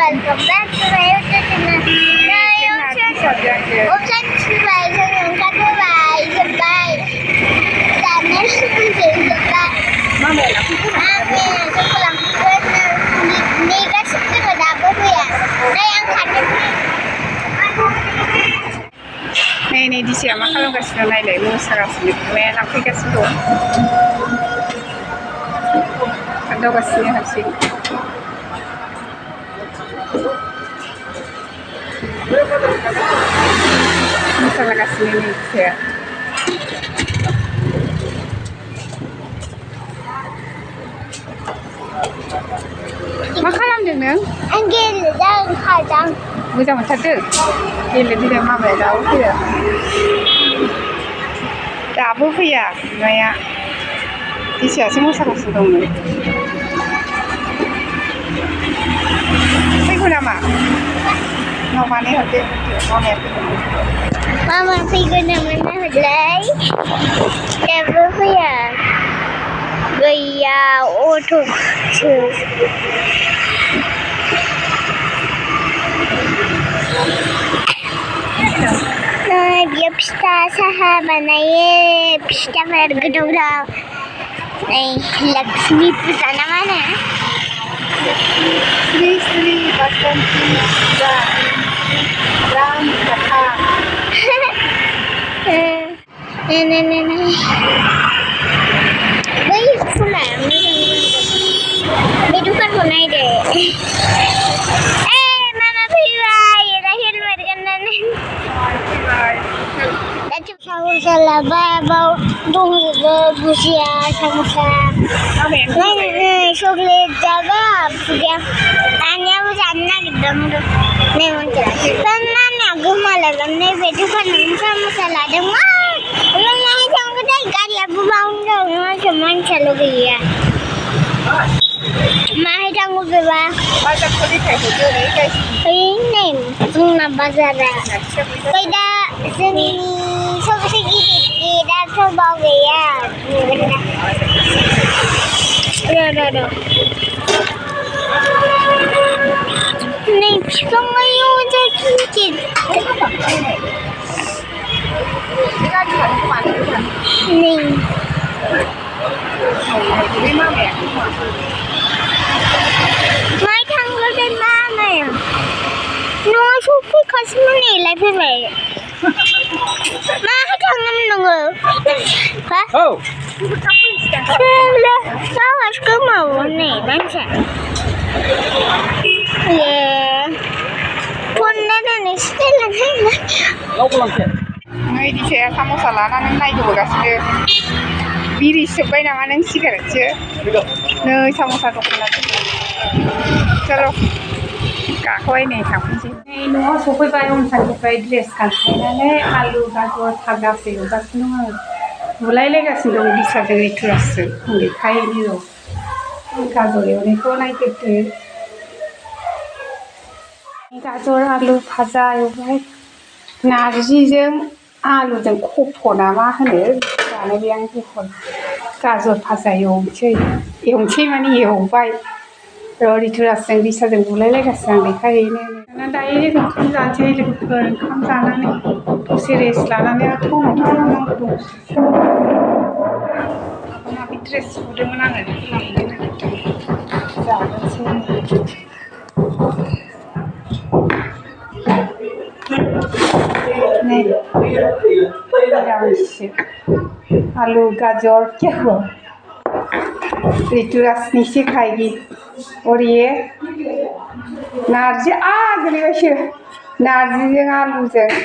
welcome back to my YouTube channel. Om Shanti sabay. Sana sabay. Hindi kasi dapat ya. Kaya ang kanya. Ini di siapa kalau kasih naik lagi musara sini, mana nak kasih tu? Ada kasih hasil. Musara kasih ni saya. Makalam dengan? Anggil dan kadang. Bukan macam tu. Ini lebih lama berapa ya? Tak apa ya, Maya. Di sini semua sangat sedang. Saya guna mak. Nama ni ada. Mama saya guna mana lagi? Apa ya? Gaya auto. Dia pista sahabat naik pista bergedung dah. Laksmi pusana mana? Sri Basanti Ram Kata. Nenek. Baik pula. Itu kan punai deh. Mama piwai, lahir mereka Salah bau tunggu busia sama coklat jaga dia tanya bukannya gitu nih mungkin karena aku malah nih betul kan sama salah deh mah belum naik sama kita kali aku bangun dong cuman calo dia mah tangguh beba ini bazar beda seni सब से की डाल सब बाव गया रो नहीं संगयो जे की नहीं मैं थंगो दे मामा नो सुपी खसम नहीं लाइफ में Mah jangan nunggu. Hah? Oh. Sawas ke mau nih, bangsa. Ya. Punna nih setelah ini. Ini di saya kamu salah nanti naik juga sih. Biri sebaik nama nanti sigaret je. Nih kamu satu kena. Calo. Kakoi nih kamu sih. Ini nuh supaya bayam sangat baik dress kan. Ini alu gajar thaga sih. Udah semua. Mulai lega sih dong bisa jadi dress. Ini kayak ini loh. Gajar ini kau naik itu. Gajar alu bhaja itu baik. Nasi jeng alu jeng kupu nama hene. Karena yang kupu. Gajar bhaja yang mani yang baik. Rori tu rasa bisa dengan mulai lega sang dikai ini. Nanda ini tu kan jadi lebih keren kan sana ni. Serius lah nanda aku nak tu. Nak interest sudah mana ni? Jangan sini. Ni. Jangan sih. Alu gajar क्या हुआ? Rituras nisi खाएगी और ये नार्जी गली वैसे नार्जी जगह आलू जगह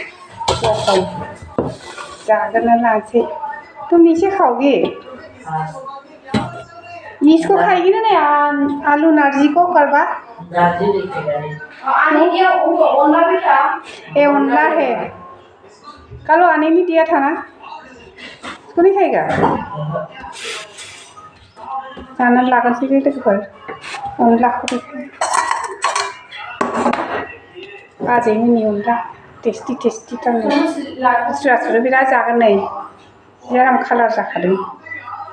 जाकर ना लाचे तुम नीचे खाओगे इसको खाएगी ना आलू नार्जी को करवा ये उन्ना है कल आने नहीं दिया था ना इसको नहीं खाएगा Sana lakukan sih itu kebar, lakukan. Aja ini udah tasty kan nih. Sudah bila jangan nih, jangan kalah jangan.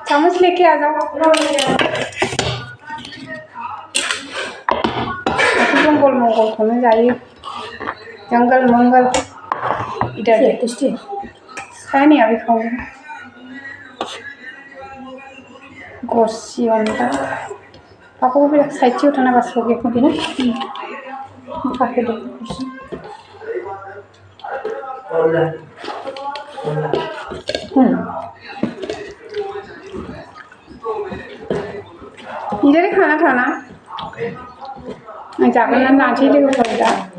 चम्मच लेके आ जाओ। मंगल मंगलखौनो जायो जंगल मंगल इधर टेस्टी खाया नहीं अभी खाऊंगा गोशी अंडा पापा को भी साइड से उठाना बस हो गया क्योंकि ना काफी दो इधर ही खाना खाना जाकर ना नाची लेके पड़ता